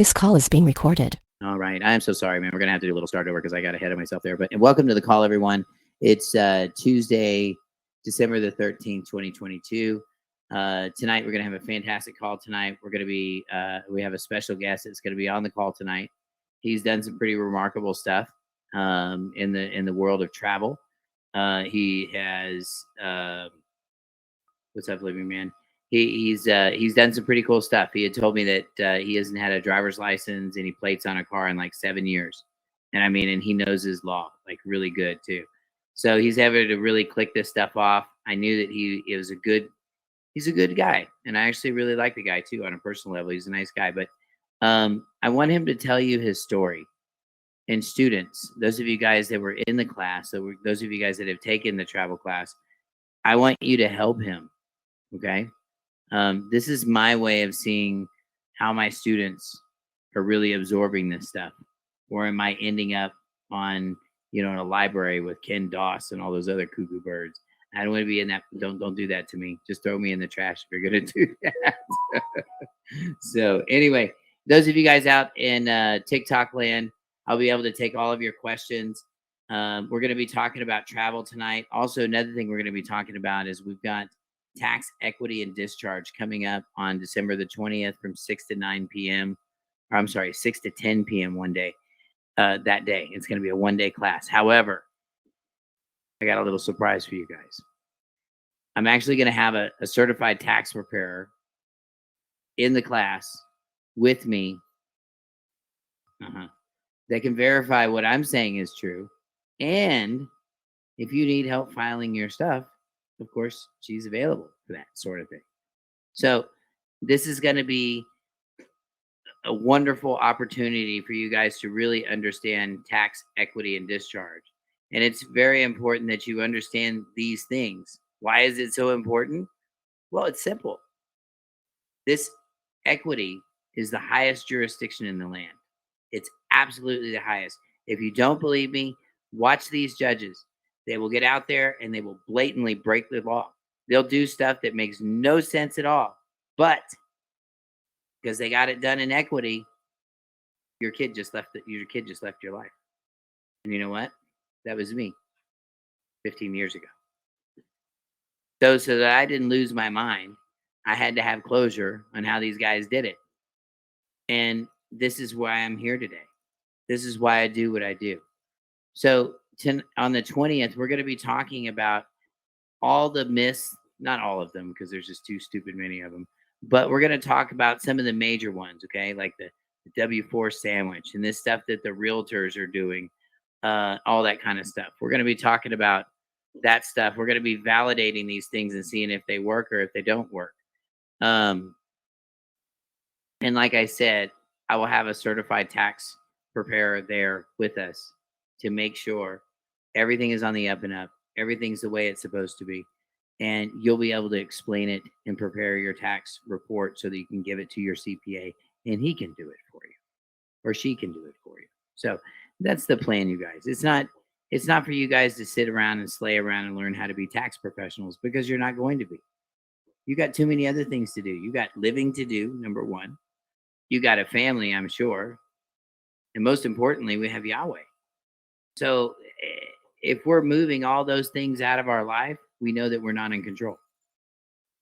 This call is being recorded. All right. I'm so sorry, man. We're going to have to do a little start over because I got ahead of myself there. But welcome to the call, everyone. It's Tuesday, December the 13th, 2022. Tonight, we're going to have a fantastic call tonight. We're going to be, we have a special guest that's going to be on the call tonight. He's done some pretty remarkable stuff in the world of travel. He has, what's up, living man? He's done some pretty cool stuff. He had told me that he hasn't had a driver's license, any plates on a car in like 7 years. And I mean, and he knows his law like really good too. So he's able to really click this stuff off. I knew that he's a good guy. And I actually really like the guy too on a personal level. He's a nice guy. But I want him to tell you his story. And students, those of you guys that were in the class, those of you guys that have taken the travel class, I want you to help him. Okay. This is my way of seeing how my students are really absorbing this stuff, or am I ending up on, in a library with Ken Doss and all those other cuckoo birds? I don't want to be in that. Don't do that to me. Just throw me in the trash if you're going to do that. So anyway, those of you guys out in TikTok land, I'll be able to take all of your questions. We're going to be talking about travel tonight. Also, another thing we're going to be talking about is we've got tax equity and discharge coming up on December the 20th from 6 to 9 p.m. Or I'm sorry, 6 to 10 p.m. one day. That day, it's going to be a one-day class. However, I got a little surprise for you guys. I'm actually going to have a certified tax preparer in the class with me that can verify what I'm saying is true. And if you need help filing your stuff, of course, she's available for that sort of thing. So this is going to be a wonderful opportunity for you guys to really understand tax equity and discharge. And it's very important that you understand these things. Why is it so important? Well, it's simple. This equity is the highest jurisdiction in the land. It's absolutely the highest. If you don't believe me, watch these judges. They will get out there and they will blatantly break the law. They'll do stuff that makes no sense at all. But because they got it done in equity, your kid just left your life. And you know what? That was me 15 years ago. So that I didn't lose my mind, I had to have closure on how these guys did it. And this is why I'm here today. This is why I do what I do. So on the 20th, we're going to be talking about all the myths, not all of them, because there's just too stupid many of them, but we're going to talk about some of the major ones, okay? Like the W-4 sandwich and this stuff that the realtors are doing, all that kind of stuff. We're going to be talking about that stuff. We're going to be validating these things and seeing if they work or if they don't work. And like I said, I will have a certified tax preparer there with us to make sure everything is on the up and up. Everything's the way it's supposed to be. And you'll be able to explain it and prepare your tax report so that you can give it to your CPA and he can do it for you or she can do it for you. So that's the plan, you guys. It's not for you guys to sit around and slay around and learn how to be tax professionals because you're not going to be. You got too many other things to do. You got living to do, number one. You got a family, I'm sure. And most importantly, we have Yahweh. So if we're moving all those things out of our life, we know that we're not in control.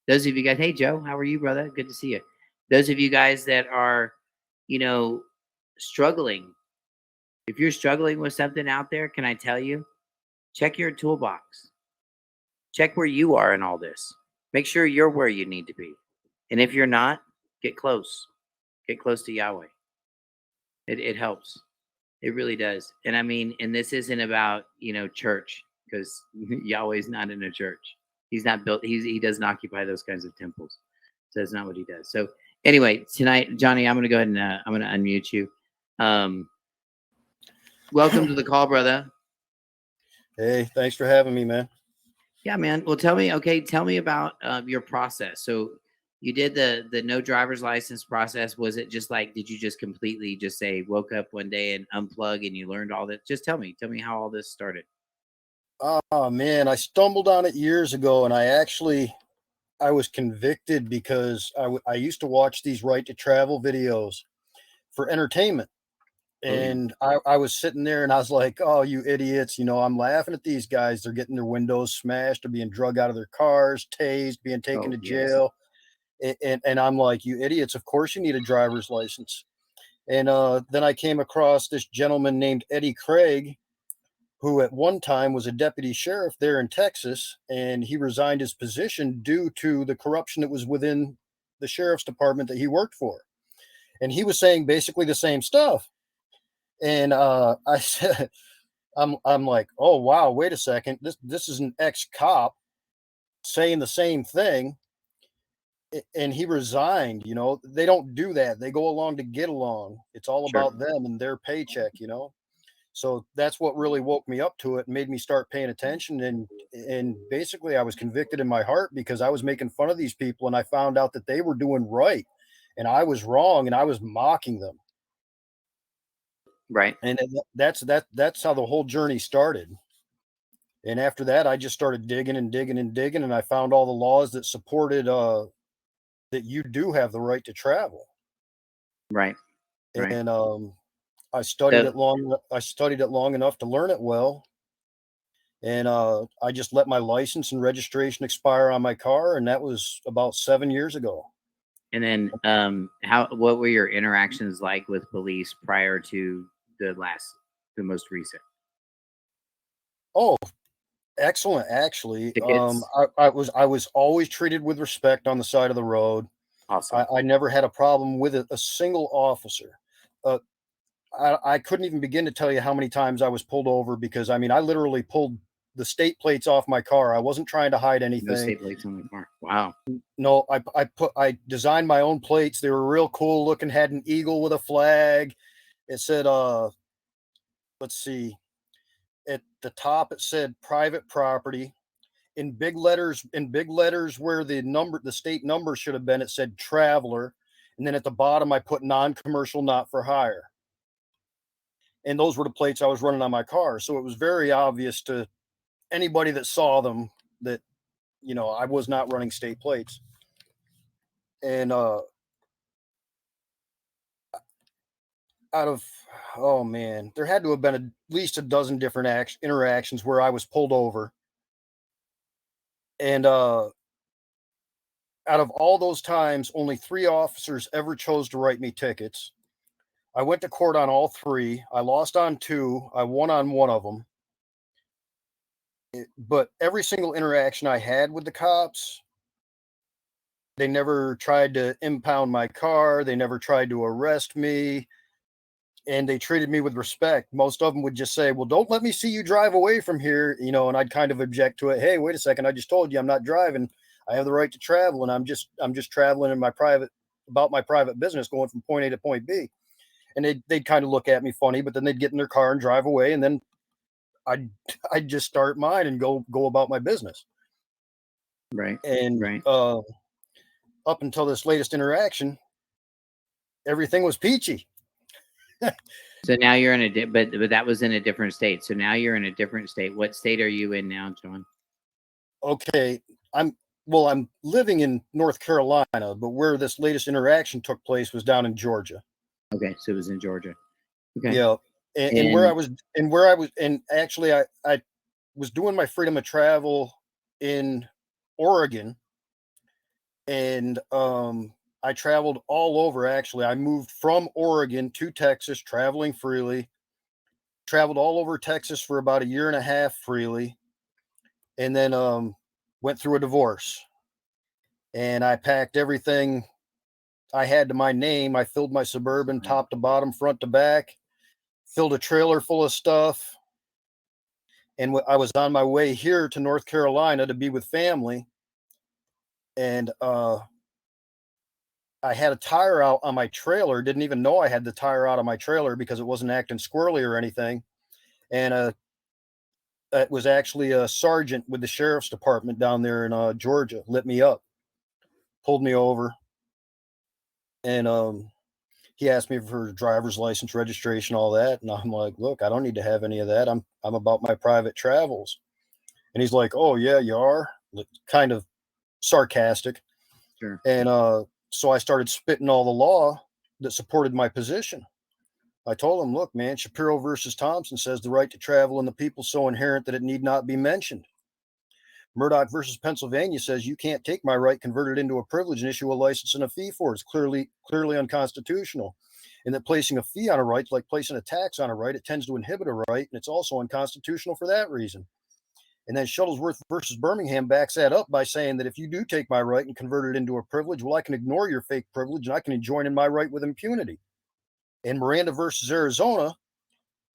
Those of you guys, hey, Joe, how are you, brother? Good to see you. Those of you guys that are, struggling, if you're struggling with something out there, can I tell you, check your toolbox. Check where you are in all this. Make sure you're where you need to be. And if you're not, get close. Get close to Yahweh. It helps. It really does. And I mean, and this isn't about, church, because Yahweh's not in a church. He's not built. He doesn't occupy those kinds of temples. So that's not what he does. So anyway, tonight, Johnny, I'm going to go ahead and I'm going to unmute you. Welcome to the call, brother. Hey, thanks for having me, man. Yeah, man. Well, tell me about your process. So you did the no driver's license process. Was it just like, did you just completely just say, woke up one day and unplug and you learned all that? Just tell me how all this started. Oh man, I stumbled on it years ago and I was convicted because I used to watch these right to travel videos for entertainment. And I was sitting there and I was like, oh, you idiots. I'm laughing at these guys. They're getting their windows smashed. They're being drug out of their cars, tased, being taken to jail. And I'm like, you idiots. Of course you need a driver's license. And then I came across this gentleman named Eddie Craig, who at one time was a deputy sheriff there in Texas. And he resigned his position due to the corruption that was within the sheriff's department that he worked for. And he was saying basically the same stuff. And I said, I'm like, oh wow, wait a second, this is an ex-cop saying the same thing, and he resigned. They don't do that. They go along to get along. It's all about them and their paycheck. So that's what really woke me up to it and made me start paying attention. And basically, I was convicted in my heart because I was making fun of these people, and I found out that they were doing right, and I was wrong, and I was mocking them. Right. And that's how the whole journey started. And after that, I just started digging and digging and digging, and I found all the laws that supported that you do have the right to travel. Right. And I studied it long enough to learn it well. And I just let my license and registration expire on my car, and that was about 7 years ago. And then what were your interactions like with police prior to the most recent? Oh, excellent. Actually, I was always treated with respect on the side of the road. Awesome. I never had a problem with a single officer. I couldn't even begin to tell you how many times I was pulled over because I literally pulled the state plates off my car. I wasn't trying to hide anything. No state plates on the car. Wow. No, I designed my own plates. They were real cool looking, had an eagle with a flag. It said, let's see, at the top, it said private property in big letters where the state number should have been. It said traveler. And then at the bottom, I put non-commercial, not for hire. And those were the plates I was running on my car. So it was very obvious to anybody that saw them that, I was not running state plates. And, there had to have been at least a dozen different interactions where I was pulled over. And out of all those times, only 3 officers ever chose to write me tickets. I went to court on all 3. I lost on 2. I won on 1 of them. But every single interaction I had with the cops, they never tried to impound my car. They never tried to arrest me. And they treated me with respect. Most of them would just say, well, don't let me see you drive away from here. And I'd kind of object to it. Hey, wait a second. I just told you I'm not driving. I have the right to travel. And I'm just traveling in my private business going from point A to point B. And they'd kind of look at me funny, but then they'd get in their car and drive away. And then I'd just start mine and go about my business. Right. And up until this latest interaction, everything was peachy. So now you're in but that was in a different state. So now you're in a different state. What state are you in now, John? Okay. I'm living in North Carolina, but where this latest interaction took place was down in Georgia. Okay. So it was in Georgia. Okay. Yeah. And actually I was doing my freedom of travel in Oregon, and I traveled all over. Actually, I moved from Oregon to Texas, traveling freely, traveled all over Texas for about 1.5 years freely. And then went through a divorce, and I packed everything I had to my name. I filled my Suburban top to bottom, front to back, filled a trailer full of stuff. And I was on my way here to North Carolina to be with family. And I had a tire out on my trailer. Didn't even know I had the tire out on my trailer because it wasn't acting squirrely or anything. And it was actually a sergeant with the sheriff's department down there in Georgia, lit me up, pulled me over. And he asked me for driver's license, registration, all that. And I'm like, look, I don't need to have any of that. I'm about my private travels. And he's like, oh yeah, you are? Kind of sarcastic. Sure. And so I started spitting all the law, that supported my position. I told him, look, man, Shapiro versus Thompson says the right to travel and the people so inherent that it need not be mentioned. Murdoch versus Pennsylvania says you can't take my right, convert it into a privilege, and issue a license and a fee for it. It's clearly unconstitutional. And that placing a fee on a right, like placing a tax on a right, it tends to inhibit a right, and it's also unconstitutional for that reason. And then Shuttlesworth versus Birmingham backs that up by saying that if you do take my right and convert it into a privilege, well, I can ignore your fake privilege and I can join in my right with impunity. And Miranda versus Arizona,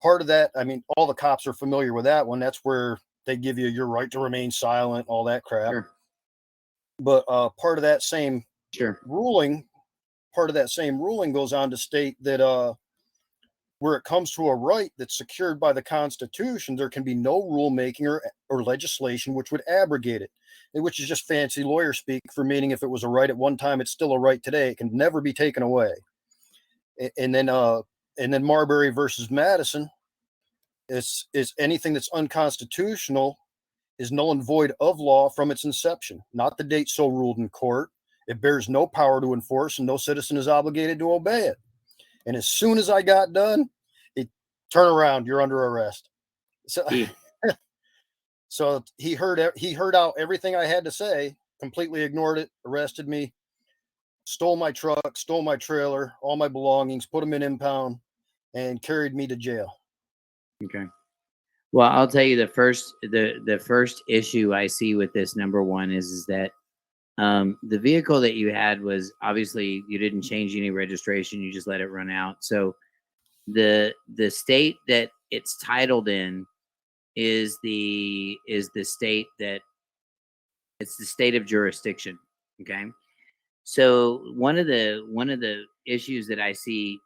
part of that, I mean, all the cops are familiar with that one. That's where they give you your right to remain silent, all that crap. Sure. But part of that same Sure. ruling goes on to state that where it comes to a right that's secured by the Constitution, there can be no rulemaking or legislation which would abrogate it, which is just fancy lawyer speak for meaning if it was a right at one time, it's still a right today. It can never be taken away. And then Marbury versus Madison is anything that's unconstitutional is null and void of law from its inception, not the date so ruled in court. It bears no power to enforce, and no citizen is obligated to obey it. And as soon as I got done, it turn around, you're under arrest. So, so he heard out everything I had to say, completely ignored it, arrested me, stole my truck, stole my trailer, all my belongings, put them in impound, and carried me to jail. Okay. Well, I'll tell you the first issue I see with this, number one, is that the vehicle that you had was obviously you didn't change any registration, you just let it run out. So the state that it's titled in is the state that it's the state of jurisdiction. Okay. So one of the issues that I see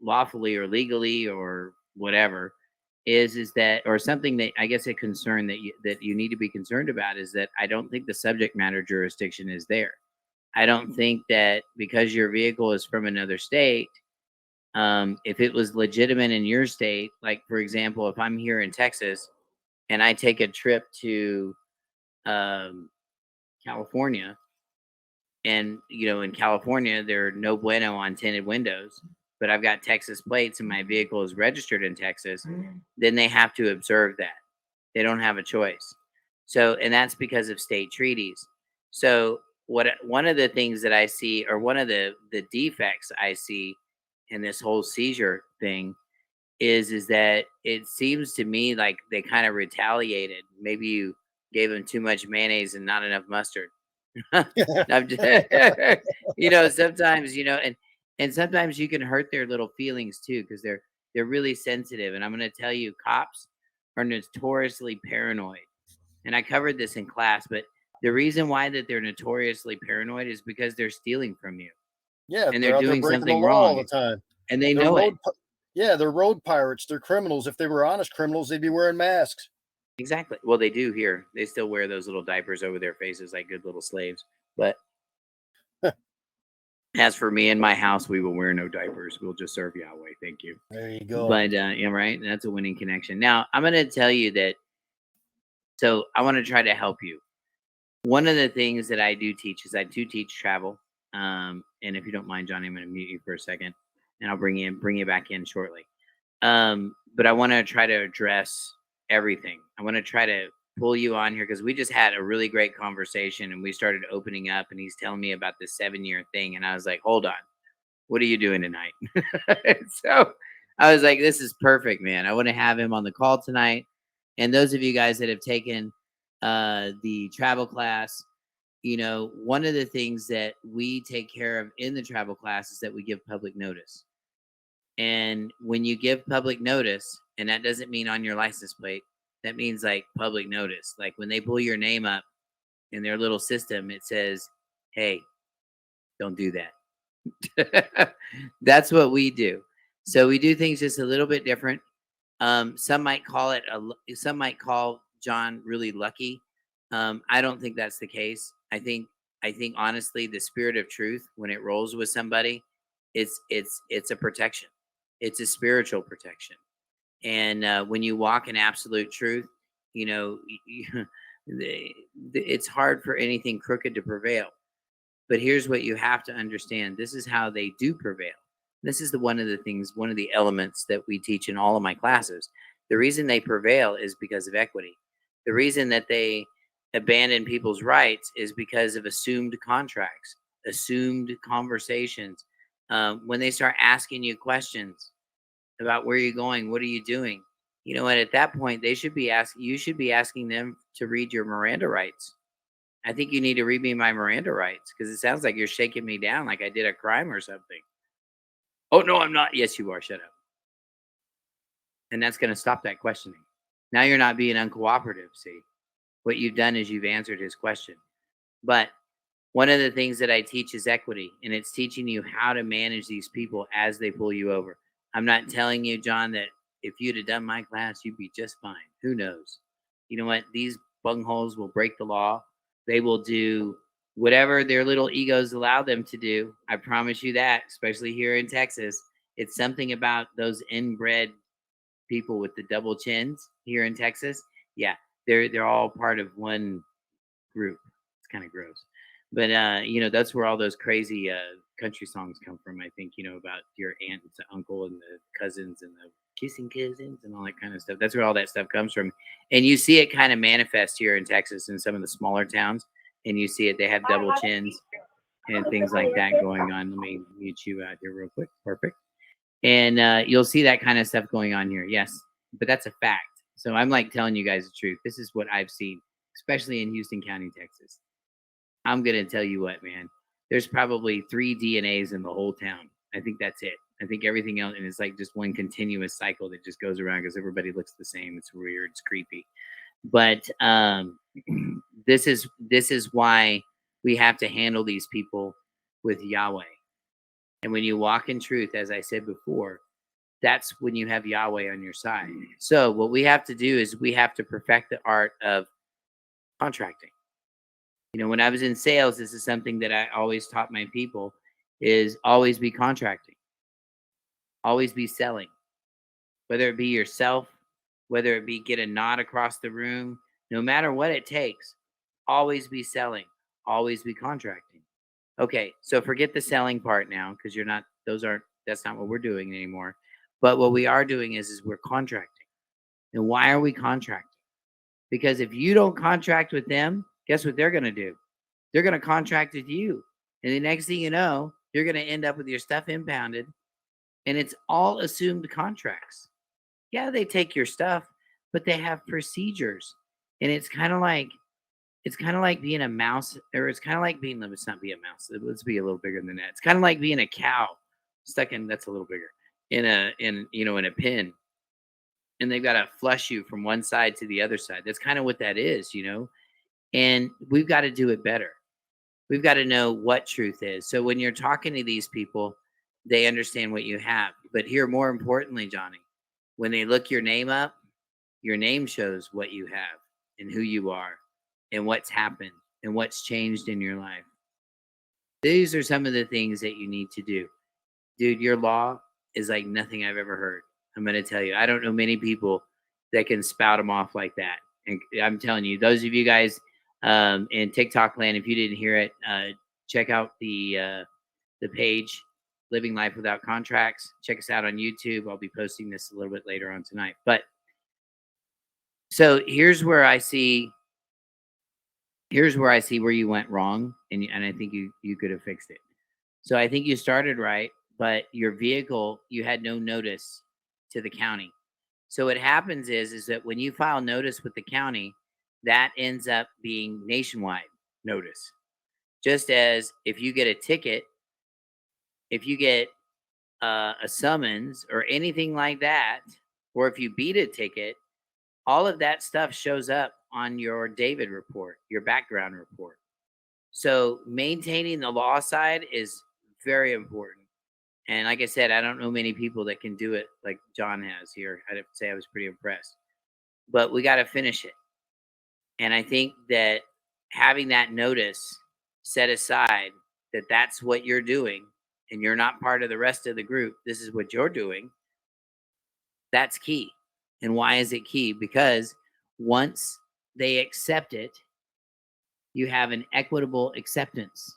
lawfully or legally or whatever is that, or something that I guess a concern that you need to be concerned about is that I don't think the subject matter jurisdiction is there. I don't think that because your vehicle is from another state, if it was legitimate in your state, like for example, if I'm here in Texas and I take a trip to California, and in California there are no bueno on tinted windows, but I've got Texas plates and my vehicle is registered in Texas, then they have to observe that. They don't have a choice. So, and that's because of state treaties. So one of the things that I see, or one of the defects I see in this whole seizure thing is that it seems to me like they kind of retaliated. Maybe you gave them too much mayonnaise and not enough mustard. I'm just, sometimes, and sometimes you can hurt their little feelings too, because they're really sensitive. And I'm going to tell you, cops are notoriously paranoid. And I covered this in class, but the reason why that they're notoriously paranoid is because they're stealing from you. Yeah, and they're doing breaking something the law wrong all the time, and they know it. Yeah, they're road pirates. They're criminals. If they were honest criminals, they'd be wearing masks. Exactly. Well, they do here. They still wear those little diapers over their faces like good little slaves. But as for me and my house, we will wear no diapers. We'll just serve Yahweh. Thank you. There you go. But yeah, right. That's a winning connection. Now I'm going to tell you that. So I want to try to help you. One of the things that I do teach is I do teach travel. And if you don't mind, Johnny, I'm going to mute you for a second, and I'll bring you back in shortly. But I want to try to address everything. I want to try to pull you on here because we just had a really great conversation and we started opening up, and he's telling me about this 7-year thing. And I was like, hold on, what are you doing tonight? So I was like, this is perfect, man. I want to have him on the call tonight. And those of you guys that have taken the travel class, one of the things that we take care of in the travel class is that we give public notice. And when you give public notice, and that doesn't mean on your license plate, that means like public notice. Like when they pull your name up in their little system, it says, hey, don't do that. That's what we do. So we do things just a little bit different. Some might call John really lucky. I don't think that's the case. I think honestly, the spirit of truth, when it rolls with somebody, it's a protection. It's a spiritual protection. And when you walk in absolute truth, it's hard for anything crooked to prevail. But here's what you have to understand. This is how they do prevail. This is one of the elements that we teach in all of my classes. The reason they prevail is because of equity. The reason that they abandon people's rights is because of assumed contracts, assumed conversations. When they start asking you questions about where you're going, what are you doing? You know what? At that point, you should be asking them to read your Miranda rights. I think you need to read me my Miranda rights because it sounds like you're shaking me down like I did a crime or something. Oh, no, I'm not. Yes, you are. Shut up. And that's going to stop that questioning. Now you're not being uncooperative. See, what you've done is you've answered his question. But one of the things that I teach is equity, and it's teaching you how to manage these people as they pull you over. I'm not telling you, John, that if you'd have done my class, you'd be just fine. Who knows? You know what? These bungholes will break the law. They will do whatever their little egos allow them to do. I promise you that, especially here in Texas. It's something about those inbred people with the double chins here in Texas. Yeah, they're all part of one group. It's kind of gross. But that's where all those crazy country songs come from. I think about your aunt and uncle and the cousins and the kissing cousins and all that kind of stuff. That's where all that stuff comes from. And you see it kind of manifest here in Texas in some of the smaller towns. And you see it; they have double chins and things like that going on. Let me mute you out here real quick. Perfect. And you'll see that kind of stuff going on here. Yes, but that's a fact. So I'm like telling you guys the truth. This is what I've seen, especially in Houston County, Texas. I'm going to tell you what, man. There's probably 3 DNAs in the whole town. I think that's it. I think everything else, and it's like just one continuous cycle that just goes around because everybody looks the same. It's weird. It's creepy. But this is why we have to handle these people with Yahweh. And when you walk in truth, as I said before, that's when you have Yahweh on your side. So what we have to do is we have to perfect the art of contracting. When I was in sales, this is something that I always taught my people is always be contracting, always be selling, whether it be yourself, whether it be get a nod across the room, no matter what it takes, always be selling, always be contracting. Okay, so forget the selling part now because that's not what we're doing anymore. But what we are doing is we're contracting. And why are we contracting? Because if you don't contract with them, guess what they're going to do? They're going to contract with you. And the next thing you know, you're going to end up with your stuff impounded. And it's all assumed contracts. Yeah, they take your stuff, but they have procedures. And it's kind of like being a mouse, or it's kind of like being, let's not be a mouse. Let's be a little bigger than that. It's kind of like being a cow stuck in, that's a little bigger, in a pen. And they've got to flush you from one side to the other side. That's kind of what that is, and we've got to do it better. We've got to know what truth is. So when you're talking to these people, they understand what you have. But here, more importantly, Johnny, when they look your name up, your name shows what you have and who you are and what's happened and what's changed in your life. These are some of the things that you need to do. Dude, your law is like nothing I've ever heard. I'm going to tell you, I don't know many people that can spout them off like that. And I'm telling you, those of you guys in TikTok land, if you didn't hear it, check out the page, Living Life Without Contracts. Check us out on YouTube. I'll be posting this a little bit later on tonight. But so here's where I see where you went wrong, and I think you could have fixed it. So I think you started right, but your vehicle, you had no notice to the county. So what happens is that when you file notice with the county, that ends up being nationwide notice. Just as if you get a ticket, if you get a summons or anything like that, or if you beat a ticket, all of that stuff shows up on your David report, your background report. So maintaining the law side is very important. And like I said, I don't know many people that can do it like John has here. I'd have to say I was pretty impressed. But we got to finish it. And I think that having that notice set aside that that's what you're doing and you're not part of the rest of the group, this is what you're doing, that's key. And why is it key? Because once they accept it, you have an equitable acceptance.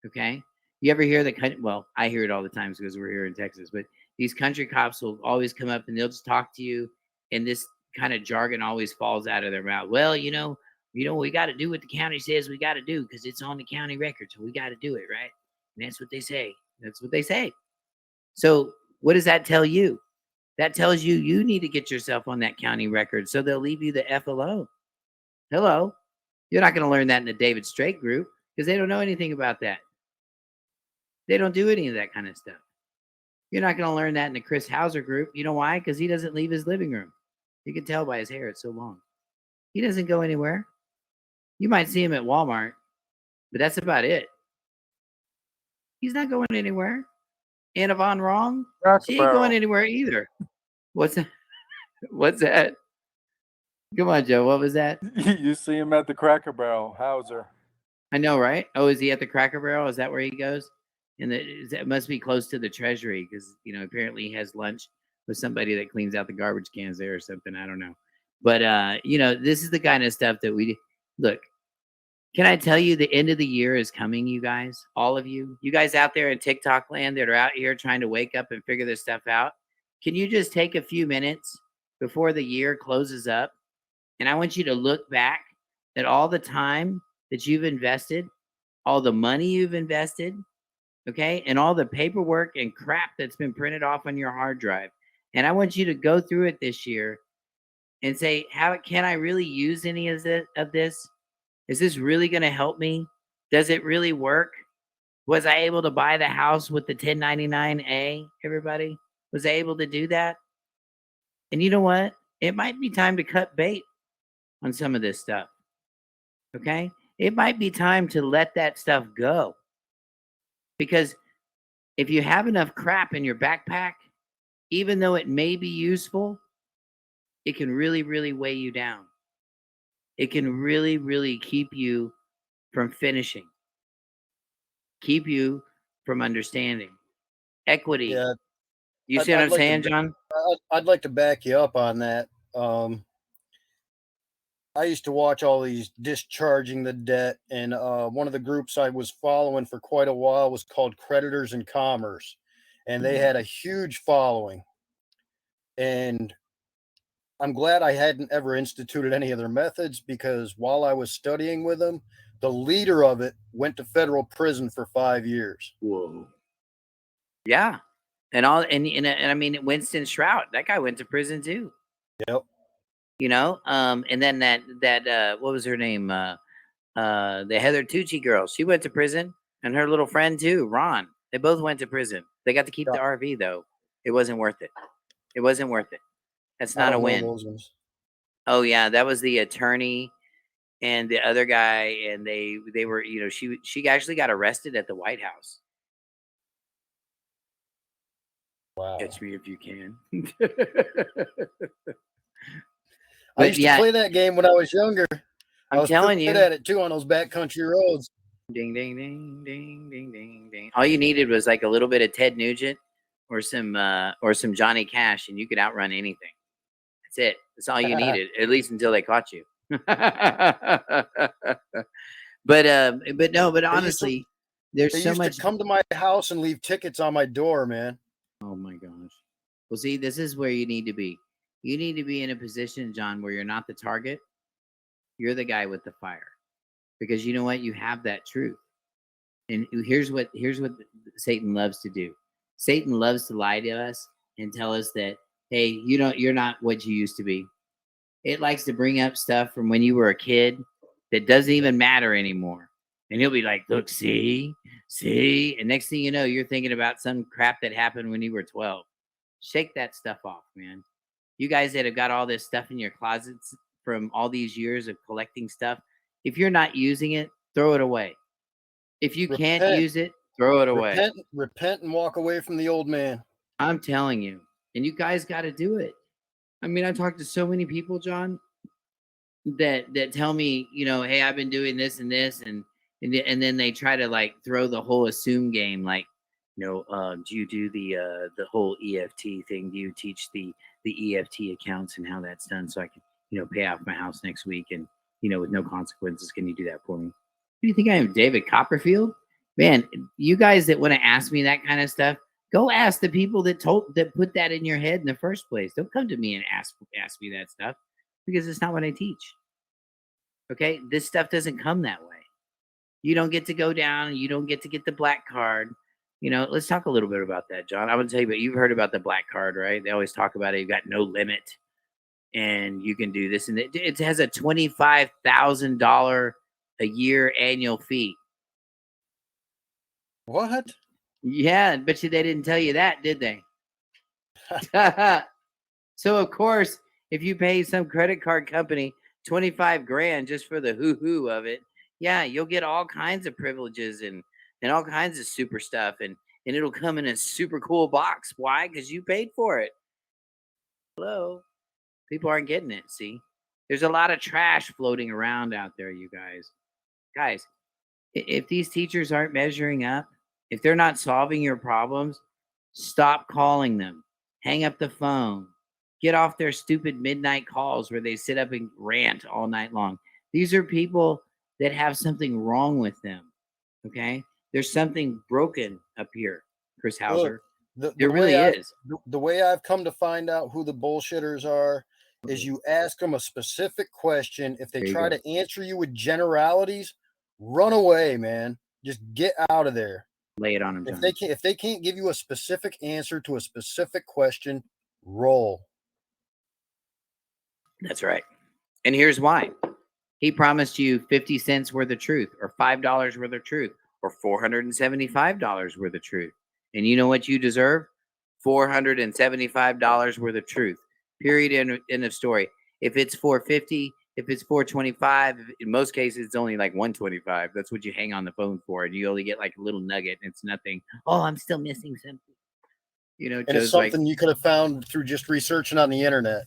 Okay? You ever hear well, I hear it all the time because we're here in Texas, but these country cops will always come up and they'll just talk to you, and this kind of jargon always falls out of their mouth. Well, we got to do what the county says we got to do because it's on the county record, so we got to do it, right? And that's what they say. That's what they say. So what does that tell you? That tells you you need to get yourself on that county record, so they'll leave you the F alone. Hello. You're not going to learn that in the David Straight group because they don't know anything about that. They don't do any of that kind of stuff. You're not going to learn that in the Chris Hauser group. You know why? Because he doesn't leave his living room. You can tell by his hair. It's so long. He doesn't go anywhere. You might see him at Walmart, but that's about it. He's not going anywhere. Anna Von Wrong, she ain't going anywhere either. What's that? What's that? Come on, Joe. What was that? You see him at the Cracker Barrel, Hauser. I know, right? Oh, is he at the Cracker Barrel? Is that where he goes? And it must be close to the Treasury because, apparently he has lunch with somebody that cleans out the garbage cans there or something. I don't know. But, this is the kind of stuff that look, can I tell you the end of the year is coming, you guys, all of you guys out there in TikTok land that are out here trying to wake up and figure this stuff out. Can you just take a few minutes before the year closes up? And I want you to look back at all the time that you've invested, all the money you've invested, okay, and all the paperwork and crap that's been printed off on your hard drive. And I want you to go through it this year and say, how can I really use any of this? Is this really going to help me? Does it really work? Was I able to buy the house with the 1099A, everybody? Was I able to do that? And you know what? It might be time to cut bait on some of this stuff, okay? It might be time to let that stuff go. Because if you have enough crap in your backpack, even though it may be useful, it can really, really weigh you down. It can really, really keep you from finishing, keep you from understanding. Equity. Yeah. You see what I'm saying, John? I'd like to back you up on that. I used to watch all these discharging the debt, and one of the groups I was following for quite a while was called Creditors in Commerce, and they had a huge following. And I'm glad I hadn't ever instituted any of their methods, because while I was studying with them, the leader of it went to federal prison for 5 years. Whoa. Yeah. And I mean, Winston Shrout, that guy went to prison too. Yep. And then that what was her name? The Heather Tucci girl. She went to prison, and her little friend too, Ron. They both went to prison. They got to keep the RV though. It wasn't worth it. It wasn't worth it. That's not a win. Oh yeah, that was the attorney and the other guy, and they were, she actually got arrested at the White House. Wow. Catch me if you can. I used to play that game when I was younger. I was telling you. Good at it too on those backcountry roads. Ding, ding, ding, ding, ding, ding, ding. All you needed was like a little bit of Ted Nugent or some Johnny Cash, and you could outrun anything. That's it. That's all you needed, at least until they caught you. But honestly, there's so much. To come to my house and leave tickets on my door, man. Oh my gosh. Well, see, this is where you need to be. You need to be in a position, John, where you're not the target. You're the guy with the fire, because you know what? You have that truth. And here's what Satan loves to do. Satan loves to lie to us and tell us that, hey, you're not what you used to be. It likes to bring up stuff from when you were a kid that doesn't even matter anymore. And he'll be like, look, see? And next thing you know, you're thinking about some crap that happened when you were 12. Shake that stuff off, man. You guys that have got all this stuff in your closets from all these years of collecting stuff, if you're not using it, throw it away. If you can't use it, throw it away. Repent and walk away from the old man. I'm telling you. And you guys got to do it. I mean, I talked to so many people, John, that tell me, hey, I've been doing this and this, and then they try to like throw the whole assume game, like, do you do the whole EFT thing? Do you teach the EFT accounts and how that's done, so I can pay off my house next week and with no consequences? Can you do that for me? Do you think I am David Copperfield? Man, you guys that want to ask me that kind of stuff, go ask the people that put that in your head in the first place. Don't come to me and ask me that stuff, because it's not what I teach. Okay, this stuff doesn't come that way. You don't get to go down. You don't get to get the black card. Let's talk a little bit about that, John. I would tell you, but you've heard about the black card, right? They always talk about it. You've got no limit, and you can do this, and it has a $25,000 a year annual fee. What? Yeah, but they didn't tell you that, did they? So of course, if you pay some credit card company 25 grand just for the hoo-hoo of it, yeah, you'll get all kinds of privileges and all kinds of super stuff, and it'll come in a super cool box. Why? Because you paid for it. Hello. People aren't getting it. See, there's a lot of trash floating around out there, you guys. Guys, if these teachers aren't measuring up, if they're not solving your problems, stop calling them. Hang up the phone. Get off their stupid midnight calls where they sit up and rant all night long. These are people that have something wrong with them. Okay? There's something broken up here, Chris Hauser. There really is. The way I've come to find out who the bullshitters are is you ask them a specific question. If they try to answer you with generalities, run away, man. Just get out of there. Lay it on them. If they can't give you a specific answer to a specific question, roll. That's right. And here's why. He promised you 50 cents worth of truth, or $5 worth of truth, or $475 worth of truth. And you know what you deserve? $475 worth of truth. Period. End of story. If it's $450, if it's $425, in most cases it's only like $125. That's what you hang on the phone for, and you only get like a little nugget. It's nothing. Oh, I'm still missing something. And it's something you could have found through just researching on the internet.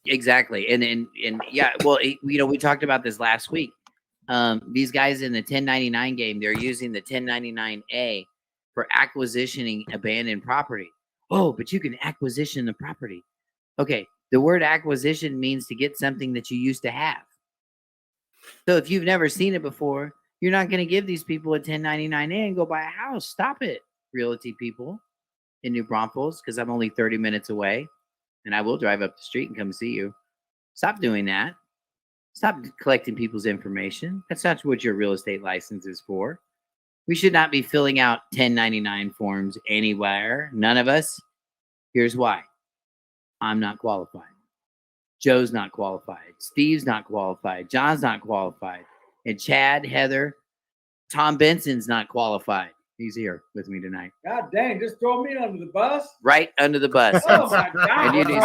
Exactly. And yeah, well, we talked about this last week. These guys in the 1099 game, they're using the 1099A for acquisitioning abandoned property. Oh, but you can acquisition the property. Okay. The word acquisition means to get something that you used to have. So if you've never seen it before, you're not going to give these people a 1099A and go buy a house. Stop it, realty people in New Braunfels, because I'm only 30 minutes away. And I will drive up the street and come see you. Stop doing that. Stop collecting people's information. That's not what your real estate license is for. We should not be filling out 1099 forms anywhere. None of us. Here's why. I'm not qualified. Joe's not qualified. Steve's not qualified. John's not qualified. And Chad, Heather, Tom Benson's not qualified. He's here with me tonight. God dang, just throw me under the bus. Right under the bus. Oh my God. And you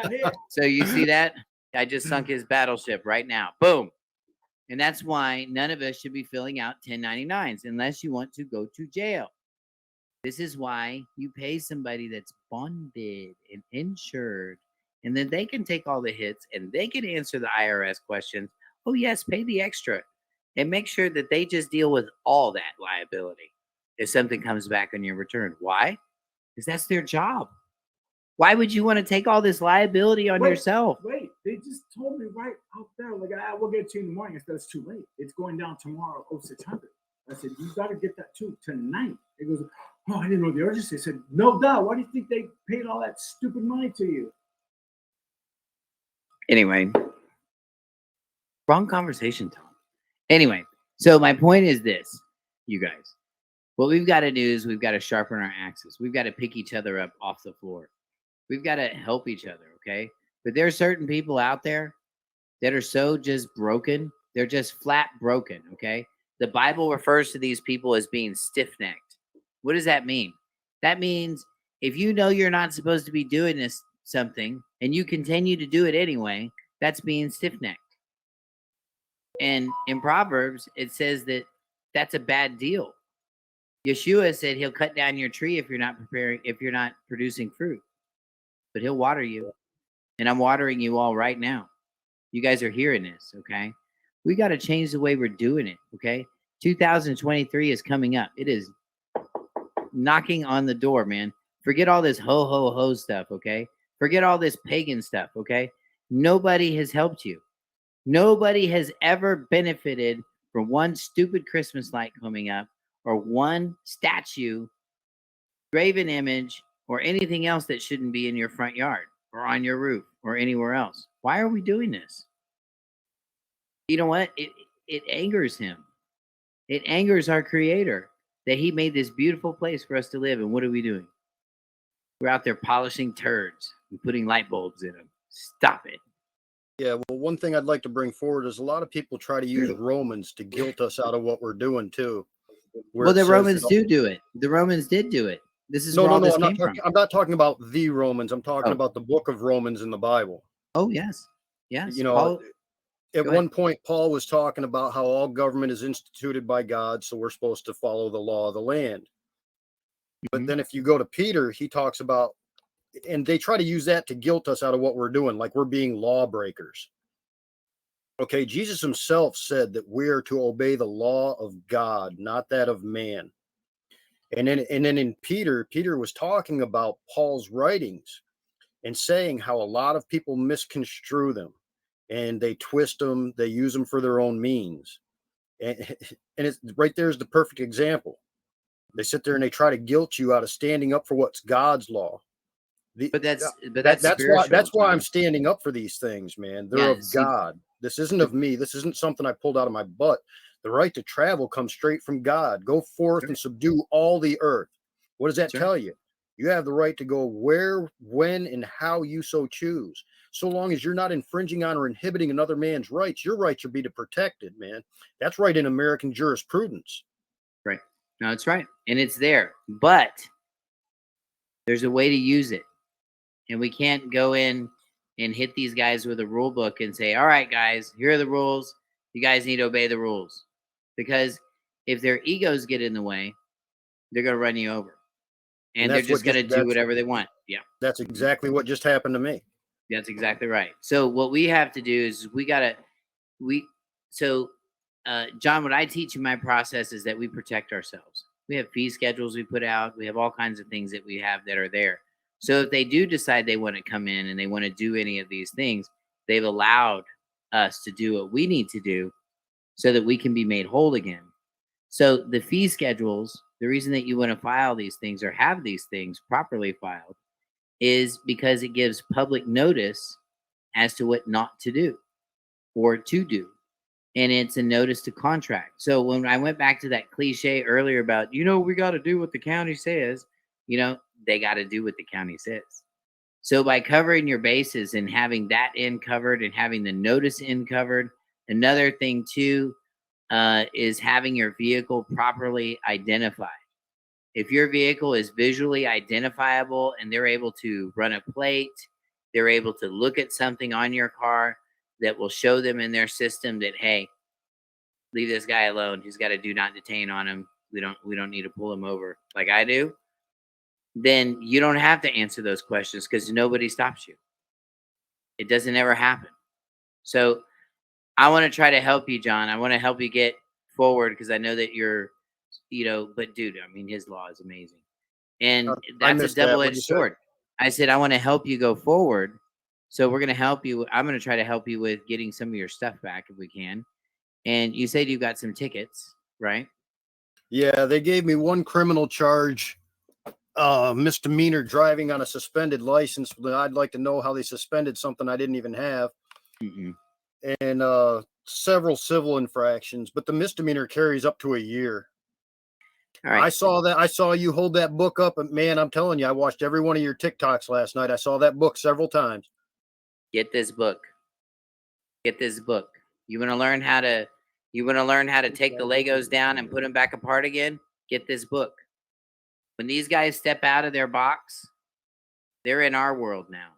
see? So you see that? I just sunk his battleship right now. Boom. And that's why none of us should be filling out 1099s unless you want to go to jail. This is why you pay somebody that's bonded and insured, and then they can take all the hits and they can answer the IRS questions. Oh, yes, pay the extra and make sure that they just deal with all that liability if something comes back on your return. Why? Because that's their job. Why would you want to take all this liability on yourself? Wait, they just told me right out there, like, we'll get it to you in the morning. I said, it's too late. It's going down tomorrow, 0600. I said, you got to get that too tonight. It goes, oh, I didn't know the urgency. I said, no doubt. Why do you think they paid all that stupid money to you? Anyway, wrong conversation, Tom. Anyway, so my point is this, you guys. What we've got to do is we've got to sharpen our axes. We've got to pick each other up off the floor. We've got to help each other, okay? But there are certain people out there that are so just broken. They're just flat broken, okay? The Bible refers to these people as being stiff-necked. What does that mean? That means if you know you're not supposed to be doing this something and you continue to do it anyway, that's being stiff-necked. And in Proverbs, it says that that's a bad deal. Yeshua said he'll cut down your tree if you're not producing fruit. But he'll water you. And I'm watering you all right now. You guys are hearing this, okay? We got to change the way we're doing it, okay? 2023 is coming up. It is knocking on the door, man. Forget all this ho, ho, ho stuff, okay? Forget all this pagan stuff, okay? Nobody has helped you. Nobody has ever benefited from one stupid Christmas light coming up or one statue, graven image, or anything else that shouldn't be in your front yard or on your roof or anywhere else. Why are we doing this? You know what? It angers him. It angers our creator that he made this beautiful place for us to live. And what are we doing? We're out there polishing turds and putting light bulbs in them. Stop it. Yeah, well, one thing I'd like to bring forward is a lot of people try to use Romans to guilt us out of what we're doing too. Well, the Romans do it. The Romans did do it. This is where all this came from. I'm not talking about the Romans. I'm talking about the book of Romans in the Bible. Oh, yes. Yes. You know, at one point, Paul was talking about how all government is instituted by God, so we're supposed to follow the law of the land. But then if you go to Peter, he talks about, and they try to use that to guilt us out of what we're doing, like we're being lawbreakers. Okay, Jesus himself said that we're to obey the law of God, not that of man. And then in Peter was talking about Paul's writings and saying how a lot of people misconstrue them and they twist them, they use them for their own means. And it's right there's the perfect example. They sit there and they try to guilt you out of standing up for what's God's law. That's why I'm standing up for these things, man. They're of God. This isn't of me. This isn't something I pulled out of my butt. The right to travel comes straight from God. Go forth and subdue all the earth. What does that tell you? You have the right to go where, when, and how you so choose. So long as you're not infringing on or inhibiting another man's rights, your rights should be protected, man. That's right in American jurisprudence. Right. No, it's right. And it's there. But there's a way to use it. And we can't go in and hit these guys with a rule book and say, all right, guys, here are the rules. You guys need to obey the rules. Because if their egos get in the way, they're going to run you over. And they're just going to do whatever they want. Yeah. That's exactly what just happened to me. That's exactly right. So what we have to do is John, what I teach in my process is that we protect ourselves. We have fee schedules we put out. We have all kinds of things that we have that are there. So if they do decide they want to come in and they want to do any of these things, they've allowed us to do what we need to do so that we can be made whole again. So the fee schedules, the reason that you want to file these things or have these things properly filed is because it gives public notice as to what not to do or to do. And it's a notice to contract. So when I went back to that cliche earlier about, we got to do what the county says, they got to do what the county says. So by covering your bases and having that end covered and having the notice end covered, another thing too is having your vehicle properly identified. If your vehicle is visually identifiable and they're able to run a plate, they're able to look at something on your car that will show them in their system that, hey, leave this guy alone. He's got a do not detain on him. We don't need to pull him over like I do. Then you don't have to answer those questions because nobody stops you. It doesn't ever happen. So I want to try to help you, John. I want to help you get forward because I know that you're, but dude, I mean, his law is amazing. And that's a double-edged sword. I said, I want to help you go forward. So we're going to help you. I'm going to try to help you with getting some of your stuff back if we can. And you said you got some tickets, right? Yeah, they gave me one criminal charge, misdemeanor driving on a suspended license. I'd like to know how they suspended something I didn't even have. And several civil infractions, but the misdemeanor carries up to a year. All right. I saw you hold that book up, and man, I'm telling you, I watched every one of your TikToks last night. I saw that book several times. Get this book. Get this book. You want to learn how to take the Legos down and put them back apart again? Get this book. When these guys step out of their box, they're in our world now.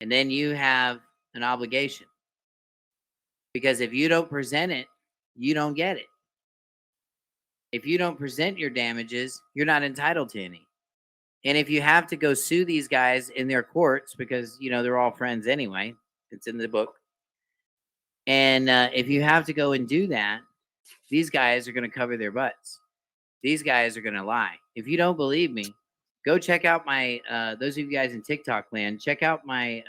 And then you have an obligation. Because if you don't present it, you don't get it. If you don't present your damages, you're not entitled to any. And if you have to go sue these guys in their courts, because, they're all friends anyway, it's in the book. And if you have to go and do that, these guys are going to cover their butts. These guys are going to lie. If you don't believe me, go check out my, those of you guys in TikTok land, check out my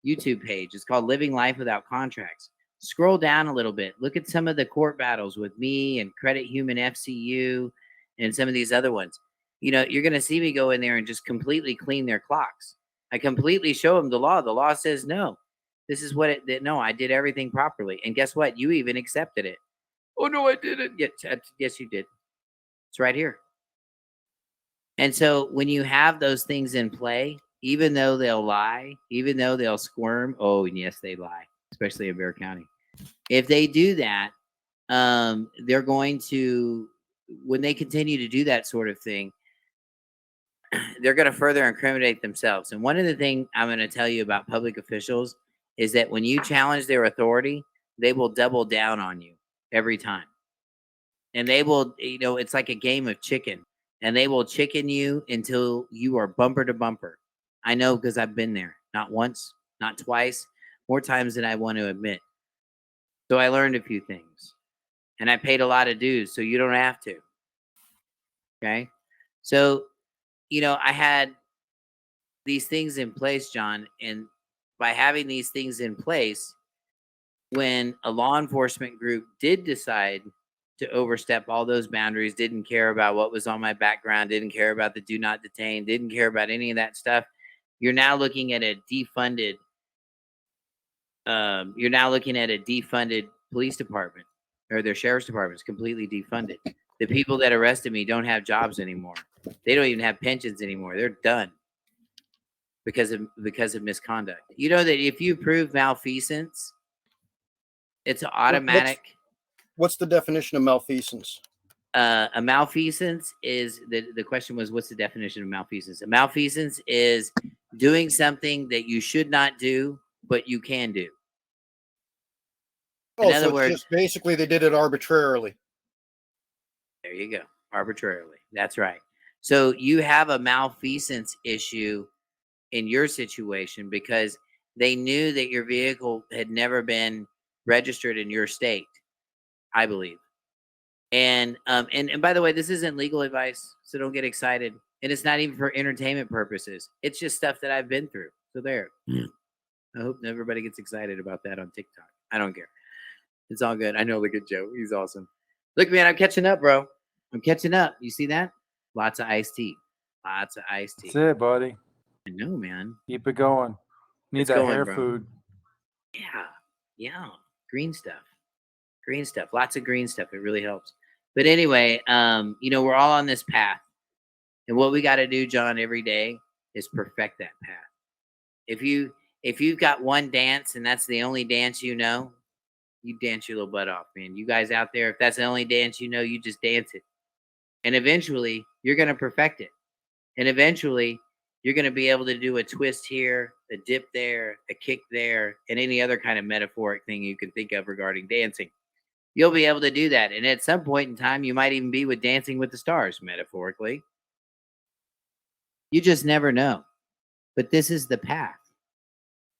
YouTube page. It's called Living Life Without Contracts. scroll down a little bit. Look at some of the court battles with me and Credit Human FCU and some of these other ones. You know, you're going to see me go in there and just completely clean their clocks. I completely show them the law. The law says no. This is what it. No, I did everything properly. And guess what? You even accepted it. Oh no, I didn't. Yes, you did. It's right here. And so when you have those things in play, even though they'll lie, even though they'll squirm, oh, and yes, they lie, especially in Bear County. If they do that, they're going to, when they continue to do that sort of thing, they're going to further incriminate themselves. And one of the things I'm going to tell you about public officials is that when you challenge their authority, they will double down on you every time. And they will, you know, it's like a game of chicken. And they will chicken you until you are bumper to bumper. I know because I've been there. Not once, not twice, more times than I want to admit. So I learned a few things. And I paid a lot of dues, so you don't have to. Okay? So, you know, I had these things in place, John. And by having these things in place, when a law enforcement group did decide to overstep all those boundaries, didn't care about what was on my background, didn't care about the do not detain, didn't care about any of that stuff, you're now looking at a defunded police department, or their sheriff's department is completely defunded. The people that arrested me don't have jobs anymore. They don't even have pensions anymore. They're done because of misconduct. You know that if you prove malfeasance, it's an automatic. What's the definition of malfeasance? A malfeasance is the question was, what's the definition of malfeasance? A malfeasance is doing something that you should not do, but you can do. In other words, just basically they did it arbitrarily. There you go. Arbitrarily. That's right. So you have a malfeasance issue in your situation because they knew that your vehicle had never been registered in your state, I believe. And by the way, this isn't legal advice, so don't get excited. And it's not even for entertainment purposes. It's just stuff that I've been through. So there. I hope everybody gets excited about that on TikTok. I don't care. It's all good. I know. Look at Joe. He's awesome. Look, man, I'm catching up, bro. I'm catching up. You see that? Lots of iced tea. Lots of iced tea. That's it, buddy. I know, man. Keep it going. Need It's that going, hair bro. food. Yeah. Green stuff. Lots of green stuff. It really helps. But anyway, you know, we're all on this path. And what we got to do, John, every day is perfect that path. If you've got one dance and that's the only dance you know, you dance your little butt off, man. You guys out there, if that's the only dance you know, you just dance it. And eventually you're going to perfect it. And eventually you're going to be able to do a twist here, a dip there, a kick there, and any other kind of metaphoric thing you can think of regarding dancing. You'll be able to do that. And at some point in time, you might even be with Dancing with the Stars, metaphorically. You just never know. But this is the path.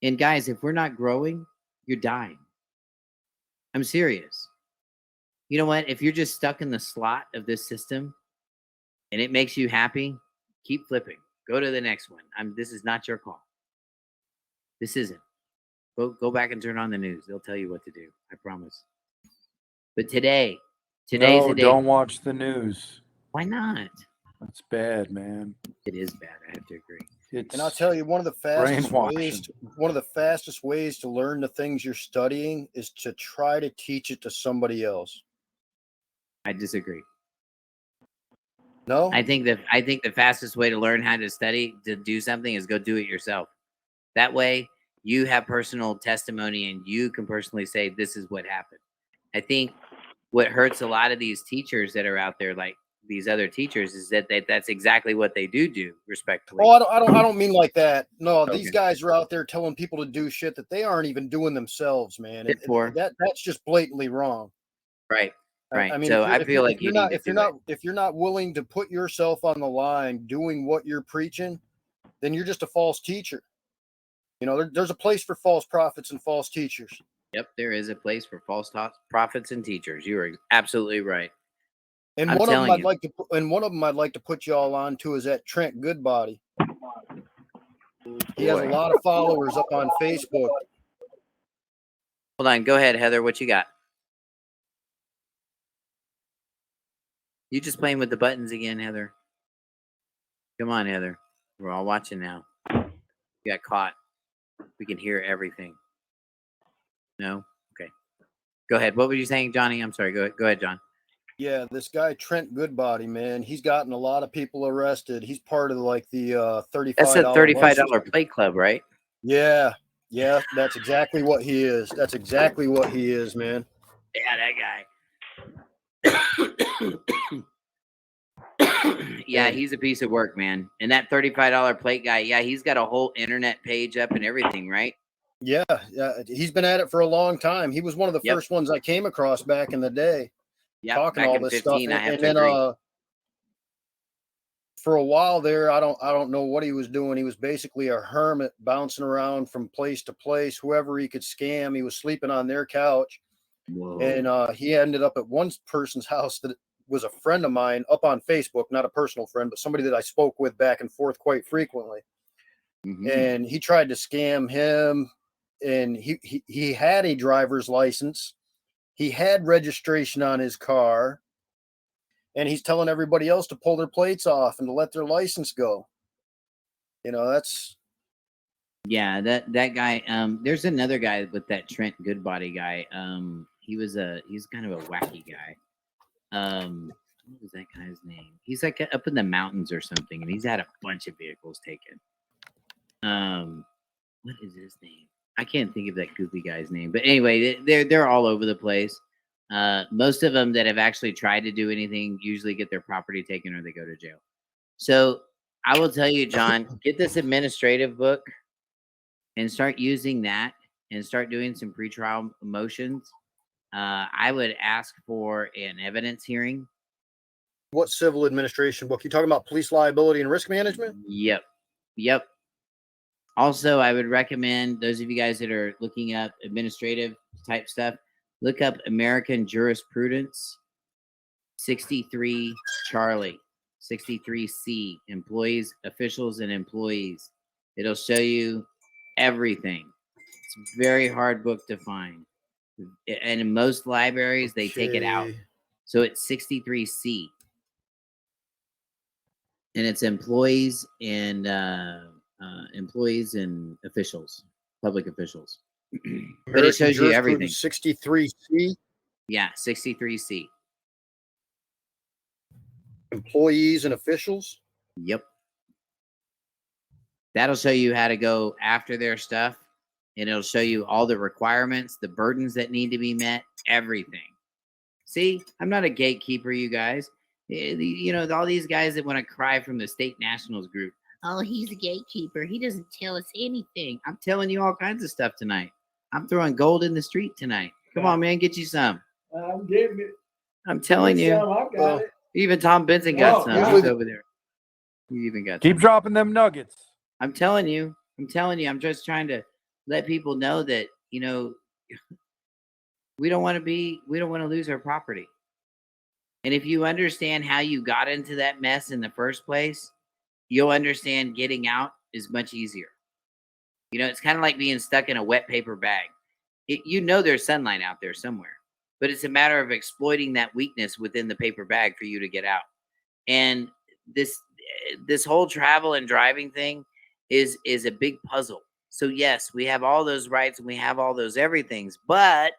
And guys, if we're not growing, you're dying. I'm serious. You know what? If you're just stuck in the slot of this system and it makes you happy, keep flipping. Go to the next one. This is not your call. This isn't. Go back and turn on the news. They'll tell you what to do. I promise. But today's the day. Don't watch the news. Why not? That's bad, man. It is bad. I have to agree. And I'll tell you, one of the fastest ways to learn the things you're studying is to try to teach it to somebody else. I disagree. No? I think the fastest way to learn how to study, to do something, is go do it yourself. That way you have personal testimony and you can personally say, this is what happened. I think what hurts a lot of these teachers that are out there, like these other teachers, is that that's exactly what they do, respectfully. Oh, I don't mean like that. No, okay. These guys are out there telling people to do shit that they aren't even doing themselves, man. That's just blatantly wrong. Right. I mean, so I feel like if you're not willing to put yourself on the line doing what you're preaching, then you're just a false teacher. You know, there's a place for false prophets and false teachers. Yep, there is a place for false prophets and teachers. You are absolutely right. And one of them I'd like to put you all on to is that Trent Goodbody. He has a lot of followers up on Facebook. Hold on. Go ahead, Heather. What you got? You just playing with the buttons again, Heather. Come on, Heather. We're all watching now. You got caught. We can hear everything. No? Okay. Go ahead. What were you saying, Johnny? I'm sorry. Go ahead, John. Yeah, this guy Trent Goodbody, man, he's gotten a lot of people arrested. He's part of like the $35. That's a $35 license. plate club, right? Yeah, that's exactly what he is. That's exactly what he is, man. Yeah, that guy. Yeah, he's a piece of work, man. And that $35 plate guy, yeah, he's got a whole internet page up and everything, right? Yeah, he's been at it for a long time. He was one of the first ones I came across back in the day. Yeah, talking back all in this 15, stuff, I have and to then agree. For a while there, I don't know what he was doing. He was basically a hermit, bouncing around from place to place. Whoever he could scam, he was sleeping on their couch. Whoa. And he ended up at one person's house that was a friend of mine up on Facebook, not a personal friend, but somebody that I spoke with back and forth quite frequently. Mm-hmm. And he tried to scam him, and he had a driver's license. He had registration on his car, and he's telling everybody else to pull their plates off and to let their license go. You know, that's... Yeah, that guy. There's another guy with that Trent Goodbody guy. He's kind of a wacky guy. What was that guy's name? He's like up in the mountains or something, and he's had a bunch of vehicles taken. What is his name? I can't think of that goofy guy's name. But anyway, they're all over the place. Most of them that have actually tried to do anything usually get their property taken or they go to jail. So I will tell you, John, get this administrative book and start using that and start doing some pretrial motions. I would ask for an evidence hearing. What civil administration book? You talking about police liability and risk management? Yep. Also, I would recommend those of you guys that are looking up administrative type stuff, look up American Jurisprudence 63 Charlie, 63C, employees, officials, and employees. It'll show you everything. It's a very hard book to find. And in most libraries, they take it out. So it's 63C. And it's employees and officials, public officials. But it shows you everything. 63C. Yeah, 63C. Employees and officials. Yep. That'll show you how to go after their stuff, and it'll show you all the requirements, the burdens that need to be met, everything. See, I'm not a gatekeeper, you guys. You know, all these guys that want to cry from the State Nationals group. Oh, he's a gatekeeper. He doesn't tell us anything. I'm telling you all kinds of stuff tonight. I'm throwing gold in the street tonight. Come on, man, get you some. I'm getting it. I'm telling you. I got it. Even Tom Benson got some. He's over there. He even got Keep some. dropping them nuggets. I'm telling you. I'm just trying to let people know that, you know, we don't want to lose our property. And if you understand how you got into that mess in the first place, you'll understand getting out is much easier. You know, it's kind of like being stuck in a wet paper bag. You know there's sunlight out there somewhere, but it's a matter of exploiting that weakness within the paper bag for you to get out. And this whole travel and driving thing is a big puzzle. So yes, we have all those rights and we have all those everythings, but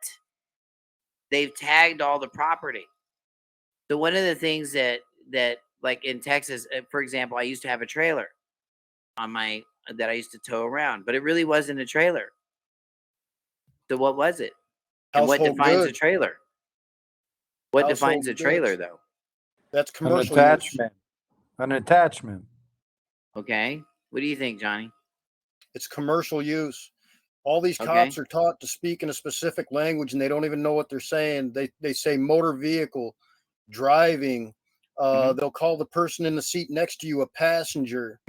they've tagged all the property. So one of the things that like in Texas, for example, I used to have a trailer that I used to tow around, but it really wasn't a trailer. So what was it? And what defines a trailer? What defines a trailer, though? That's commercial. An attachment. Okay. What do you think, Johnny? It's commercial use. All these cops are taught to speak in a specific language, and they don't even know what they're saying. They say motor vehicle, driving. They'll call the person in the seat next to you a passenger.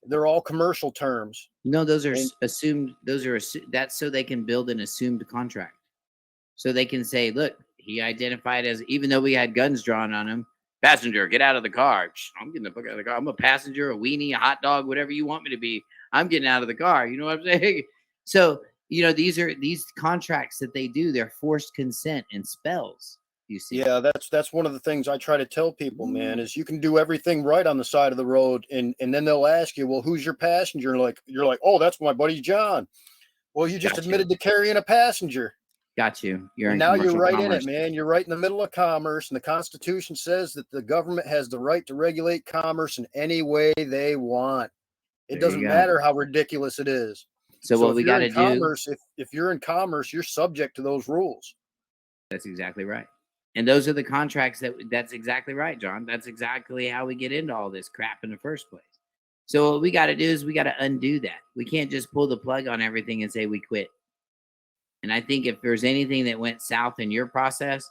They're all commercial terms. No, those are assumed. That's so they can build an assumed contract. So they can say, look, he identified as, even though we had guns drawn on him, passenger, get out of the car. I'm getting the fuck out of the car. I'm a passenger, a weenie, a hot dog, whatever you want me to be. I'm getting out of the car. You know what I'm saying? So you know, these contracts that they do, they're forced consent and spells. You see? Yeah, that's one of the things I try to tell people, man, is you can do everything right on the side of the road, and then they'll ask you, well, who's your passenger? And you're like, oh, that's my buddy John. Well, you just admitted to carrying a passenger. Got you. You're and in now you're right commerce. in it, man. You're right in the middle of commerce, and the Constitution says that the government has the right to regulate commerce in any way they want. It doesn't matter how ridiculous it is. So what we got to do, if you're in commerce, you're subject to those rules. That's exactly right. And those are the contracts that's exactly right, John. That's exactly how we get into all this crap in the first place. So what we got to do is we got to undo that. We can't just pull the plug on everything and say we quit. And I think if there's anything that went south in your process,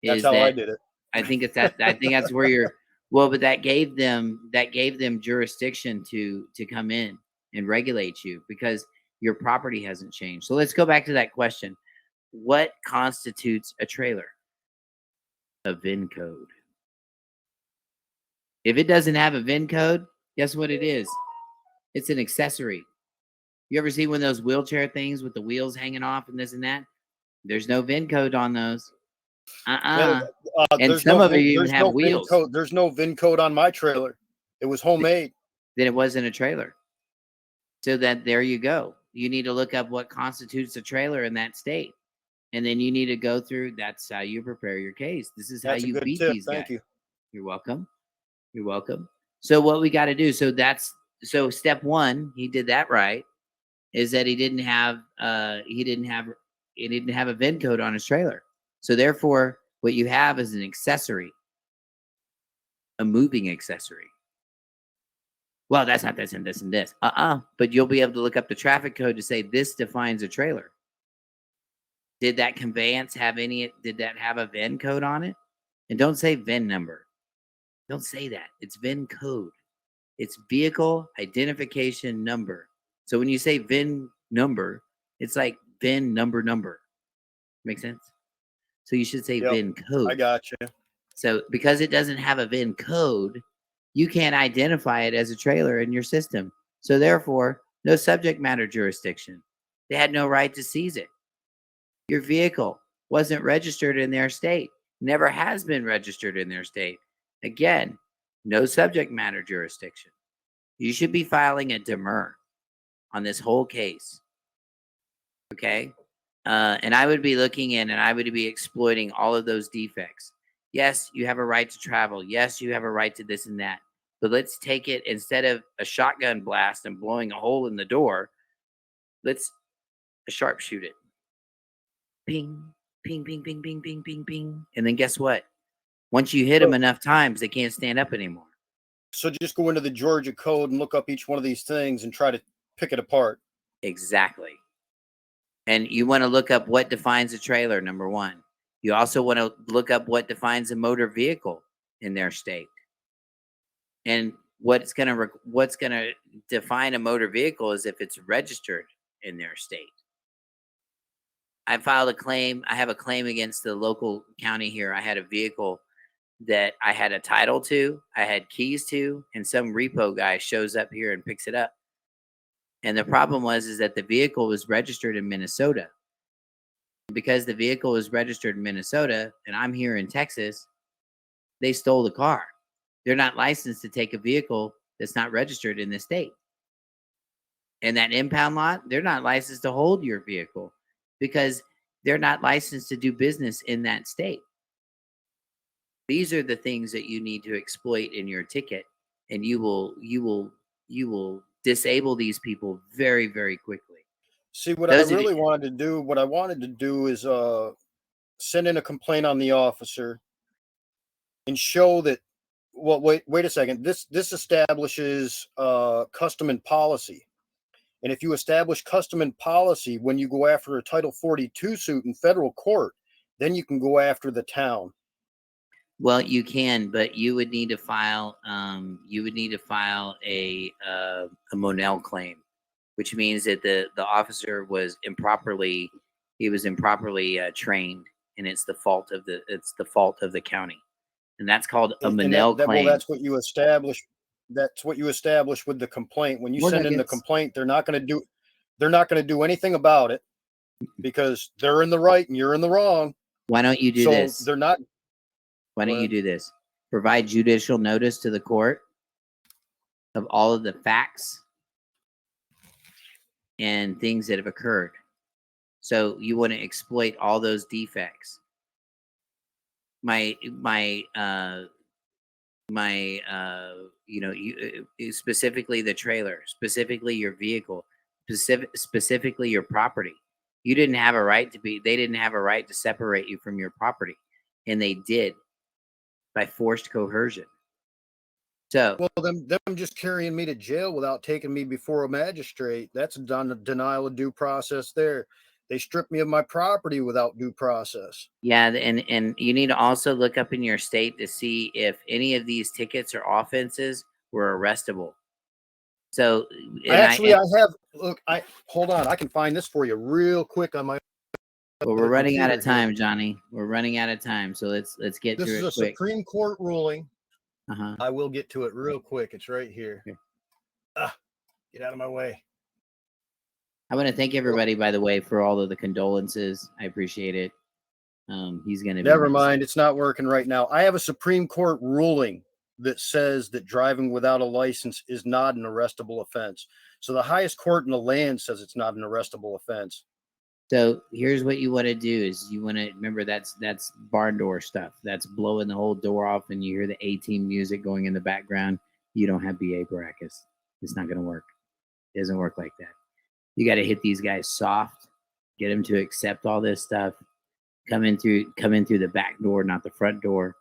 that's how I did it. I think it's that. I think that's where you're. Well, but that gave them jurisdiction to come in and regulate you because your property hasn't changed. So let's go back to that question: what constitutes a trailer? A VIN code. If it doesn't have a VIN code, guess what it is? It's an accessory. You ever see one of those wheelchair things with the wheels hanging off and this and that? There's no VIN code on those. And some of it even have wheels. There's no VIN code on my trailer. It was homemade. Then it wasn't a trailer. So that there you go. You need to look up what constitutes a trailer in that state. And then you need to go through. That's how you prepare your case. This is how you beat these guys. Thank you. You're welcome. You're welcome. So what we got to do. So step one, he did that right. Is that he didn't have a VIN code on his trailer. So therefore, what you have is an accessory, a moving accessory. Well, that's not this and this and this. But you'll be able to look up the traffic code to say this defines a trailer. Did that conveyance did that have a VIN code on it? And don't say VIN number. Don't say that. It's VIN code. It's vehicle identification number. So when you say VIN number, it's like VIN number. Make sense? So you should say VIN code. I got you. So because it doesn't have a VIN code, you can't identify it as a trailer in your system. So therefore, no subject matter jurisdiction. They had no right to seize it. Your vehicle wasn't registered in their state. Never has been registered in their state. Again, no subject matter jurisdiction. You should be filing a demur on this whole case. Okay? And I would be looking in and I would be exploiting all of those defects. Yes, you have a right to travel. Yes, you have a right to this and that. But let's take it, instead of a shotgun blast and blowing a hole in the door, let's sharpshoot it. Ping, ping, ping, ping, ping, ping, ping, ping. And then guess what? Once you hit them enough times, they can't stand up anymore. So just go into the Georgia code and look up each one of these things and try to pick it apart. Exactly. And you want to look up what defines a trailer, number one. You also want to look up what defines a motor vehicle in their state. And what's going to define a motor vehicle is if it's registered in their state. I filed a claim. I have a claim against the local county here. I had a vehicle that I had a title to, I had keys to, and some repo guy shows up here and picks it up. And the problem is that the vehicle was registered in Minnesota. Because the vehicle was registered in Minnesota and I'm here in Texas, they stole the car. They're not licensed to take a vehicle that's not registered in the state. And that impound lot, they're not licensed to hold your vehicle because they're not licensed to do business in that state. These are the things that you need to exploit in your ticket, and you will disable these people very, very quickly. See, what I wanted to do is send in a complaint on the officer and show that, well, wait a second. This establishes custom and policy. And if you establish custom and policy when you go after a Title 42 suit in federal court, then you can go after the town. Well, you can, but you would need to file a Monell claim, which means that the officer was improperly trained, and it's the fault of the county, and that's called a Monell claim. Well, that's what you establish. That's what you establish with the complaint. When you send in the complaint, they're not going to do anything about it. because they're in the right and you're in the wrong. Why don't you do So this? they're not. Why don't Go you ahead. do this? Provide judicial notice to the court of all of the facts and things that have occurred. So you want to exploit all those defects. Specifically the trailer, specifically your vehicle, specifically your property. You didn't have a right to be, they didn't have a right to separate you from your property. And they did by forced coercion. So, Well, them just carrying me to jail without taking me before a magistrate, that's a denial of due process there. They stripped me of my property without due process. yeah, and you need to also look up in your state to see if any of these tickets or offenses were arrestable. So, I hold on, I can find this for you real quick on my. Well, we're running out of computer here. time, Johnny. We're running out of time, so let's get This through is it a quick. Supreme Court ruling. Uh-huh. I will get to it real quick. It's right here. Get out of my way. I want to thank everybody, by the way, for all of the condolences. I appreciate it. He's going to be Never mind. It's not working right now. I have a Supreme Court ruling that says that driving without a license is not an arrestable offense. So the highest court in the land says it's not an arrestable offense. So here's what you want to do is you want to remember that's barn door stuff. That's blowing the whole door off and you hear the A-team music going in the background. You don't have BA Baracus. It's not going to work. It doesn't work like that. You got to hit these guys soft, get them to accept all this stuff, come in through the back door, not the front door,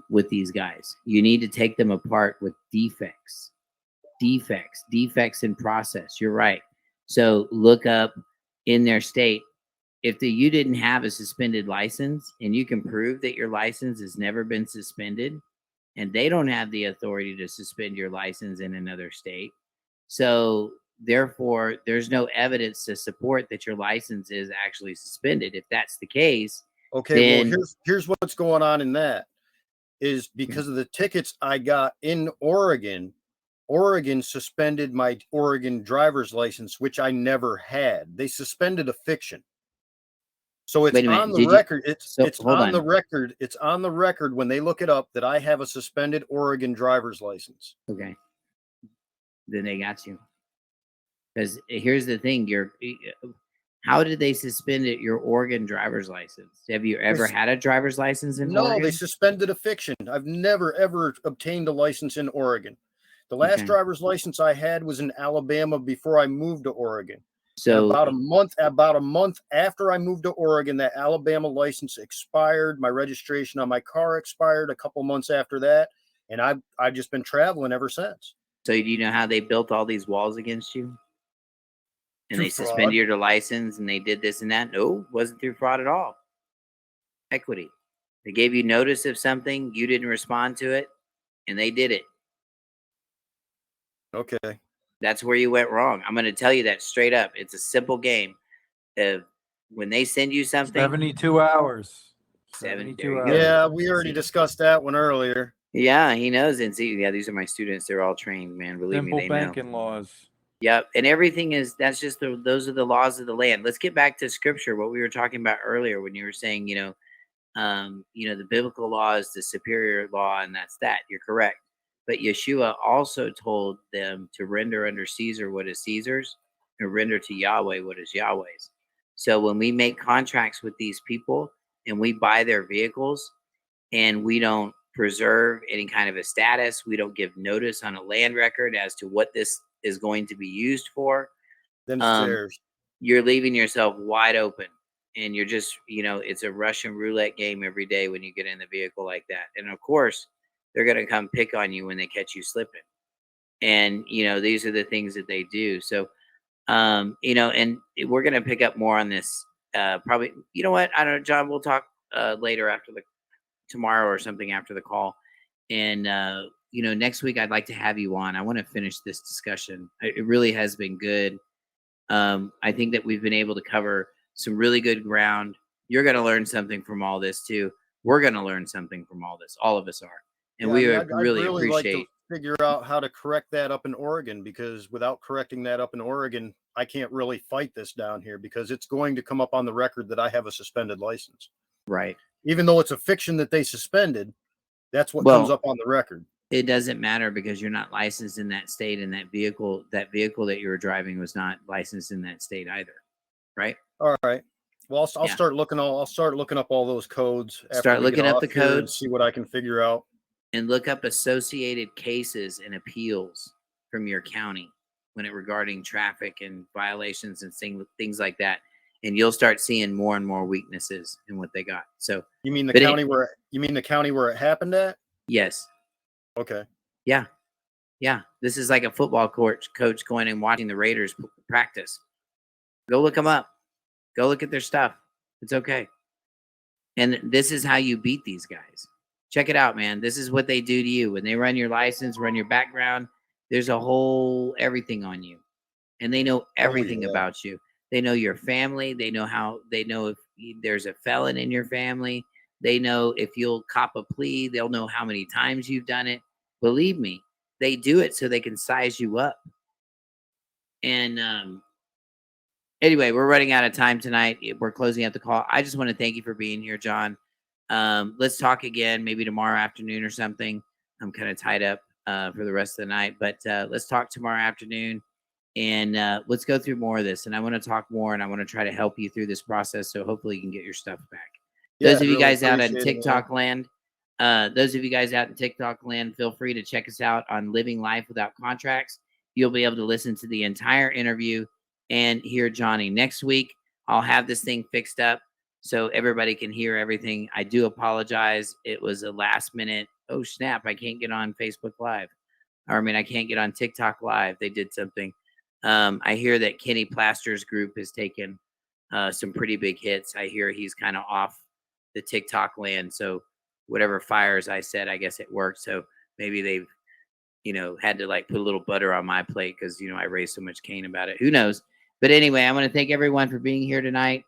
with these guys. You need to take them apart with defects in process. You're right. So look up in their state, if you didn't have a suspended license and you can prove that your license has never been suspended and they don't have the authority to suspend your license in another state. So therefore, there's no evidence to support that your license is actually suspended. If that's the case, okay, then, well, here's what's going on in that is because of the tickets I got in Oregon. Oregon suspended my Oregon driver's license, which I never had. They suspended a fiction. So it's on the record. It's on the record. It's on the record when they look it up that I have a suspended Oregon driver's license. Okay. Then they got you. Because here's the thing, how did they suspend your Oregon driver's license? Have you ever had a driver's license in Oregon? No, they suspended a fiction. I've never, ever obtained a license in Oregon. The last driver's license I had was in Alabama before I moved to Oregon. So about a month after I moved to Oregon, that Alabama license expired. My registration on my car expired a couple months after that. And I've just been traveling ever since. So do you know how they built all these walls against you? And they suspended your license and they did this and that? No, wasn't through fraud at all. Equity. They gave you notice of something, you didn't respond to it, and they did it. Okay. That's where you went wrong. I'm going to tell you that straight up. It's a simple game. When they send you something, 72 hours. 72 hours. Yeah, we already discussed that one earlier. Yeah, he knows. And see, yeah, these are my students. They're all trained, man. Believe me, they know. Simple banking laws. Yep. And everything that's just those are the laws of the land. Let's get back to scripture, what we were talking about earlier when you were saying, the biblical law is the superior law, and that's that. You're correct. But Yeshua also told them to render under Caesar what is Caesar's and render to Yahweh what is Yahweh's. So when we make contracts with these people and we buy their vehicles and we don't preserve any kind of a status, we don't give notice on a land record as to what this is going to be used for, then you're leaving yourself wide open. And you're just, it's a Russian roulette game every day when you get in the vehicle like that. And of course, they're going to come pick on you when they catch you slipping. And, these are the things that they do. So, and we're going to pick up more on this probably, you know what? I don't know, John, we'll talk later after tomorrow or something after the call. And, next week I'd like to have you on. I want to finish this discussion. It really has been good. I think that we've been able to cover some really good ground. You're going to learn something from all this too. We're going to learn something from all this. All of us are. And we would really appreciate like to figure out how to correct that up in Oregon, because without correcting that up in Oregon, I can't really fight this down here because it's going to come up on the record that I have a suspended license. Right. Even though it's a fiction that they suspended, that's what Well, comes up on the record. It doesn't matter because you're not licensed in that state, and that vehicle that you were driving was not licensed in that state either. Right. All right. Well, I'll Yeah. start looking up all those codes. After Start we looking get up off the here and codes. see what I can figure out. And look up associated cases and appeals from your county when it regarding traffic and violations and things like that. And you'll start seeing more and more weaknesses in what they got. So You mean the But it- county where it happened at? yes, Okay. yeah. This is like a football coach going and watching the Raiders practice. Go look them up. Go look at their stuff. It's okay. And this is how you beat these guys. Check it out, man. This is what they do to you when they run your license, run your background. There's a whole everything on you, and they know everything yeah. about you. They know your family. They know if there's a felon in your family. They know if you'll cop a plea. They'll know how many times you've done it. Believe me, they do it so they can size you up. And anyway, we're running out of time tonight. We're closing out the call. I just want to thank you for being here, John. Let's talk again, maybe tomorrow afternoon or something. I'm kind of tied up for the rest of the night, but let's talk tomorrow afternoon, and let's go through more of this. And I want to talk more, and I want to try to help you through this process, so hopefully you can get your stuff back. Those of you guys out in TikTok land, feel free to check us out on Living Life Without Contracts. You'll be able to listen to the entire interview and hear Johnny. Next week, I'll have this thing fixed up so everybody can hear everything. I do apologize. It was a last minute, oh snap, I can't get on Facebook Live. I can't get on TikTok Live. They did something. I hear that Kenny Plaster's group has taken some pretty big hits. I hear he's kind of off the TikTok land. So whatever fires I said, I guess it worked. So maybe they've, had to like put a little butter on my plate because, I raised so much cane about it. Who knows? But anyway, I want to thank everyone for being here tonight.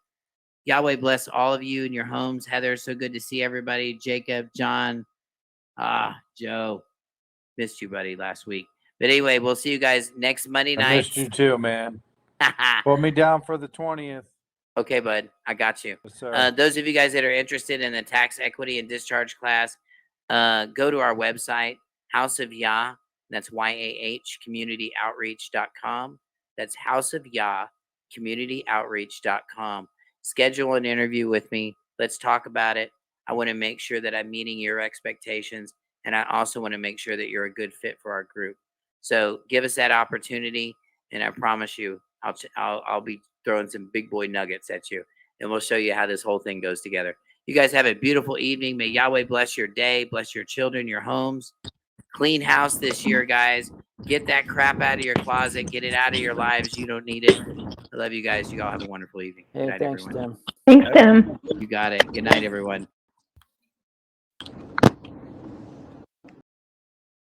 Yahweh bless all of you in your homes. Heather, so good to see everybody. Jacob, John, Joe, missed you, buddy, last week. But anyway, we'll see you guys next Monday night. I missed you too, man. Put me down for the 20th. Okay, bud. I got you. Yes, sir. Those of you guys that are interested in the tax equity and discharge class, go to our website, House of Yah. That's YAH, communityoutreach.com. That's House of Yah, communityoutreach.com. Schedule an interview with me. Let's talk about it. I want to make sure that I'm meeting your expectations, and I also want to make sure that you're a good fit for our group. So give us that opportunity, and I promise you, I'll be throwing some big boy nuggets at you, and we'll show you how this whole thing goes together. You guys have a beautiful evening. May Yahweh bless your day, bless your children, your homes. Clean house this year, guys. Get that crap out of your closet. Get it out of your lives. You don't need it. I love you guys. You all have a wonderful evening. Hey, Good night, thanks, everyone. Tim. Thanks, Tim. You got it. Good night, everyone.